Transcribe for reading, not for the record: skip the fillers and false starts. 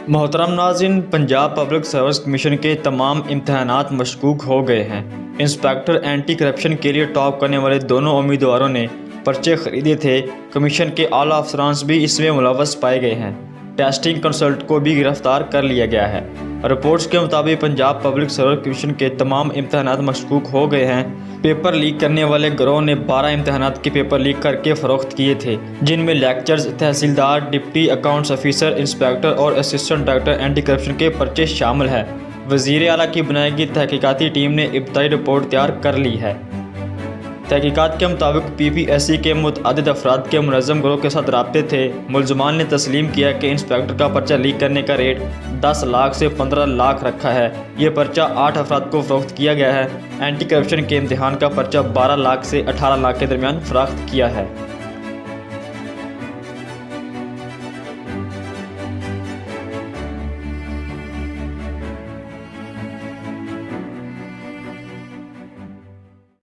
मोहतरम नाज़रीन, Punjab public service commission के तमाम इम्तहानात मशकूक हो गए हैं। इंस्पेक्टर एंटी करप्शन के लिए टॉप करने वाले दोनों उम्मीदवारों ने पर्चे खरीदे थे। कमीशन के आला अफसरान भी इसमें मुलव्वस पाए गए हैं। टेस्टिंग कंसल्ट को भी गिरफ्तार कर लिया गया है। रिपोर्ट्स के मुताबिक पंजाब पब्लिक सर्विस कमीशन के तमाम इम्तहानात मशकूक हो गए हैं। पेपर लीक करने वाले गिरोह ने 12 इम्तहानात के पेपर लीक करके फ़रोख्त किए थे, जिनमें लेक्चर्स, तहसीलदार, डिप्टी अकाउंट्स ऑफिसर, इंस्पेक्टर और असिस्टेंट डायरेक्टर एंटी करप्शन के पर्चे शामिल हैं। वज़ीर आला की बनाई गई तहकीकाती टीम ने इब्तदाई रिपोर्ट तैयार कर ली है। तहकीकात के मुताबिक PPSC के मुतअद्दिद अफराद के मुनज़्ज़म गिरोह के साथ राब्ते थे। मुलज़मान ने तस्लीम किया कि इंस्पेक्टर का पर्चा लीक करने का रेट 10 लाख से 15 लाख रखा है। ये पर्चा 8 अफराद को फ़रोख्त किया गया है। एंटी करप्शन के इम्तिहान का पर्चा 12 लाख से 18 लाख के दरमियान फ़रोख्त किया है।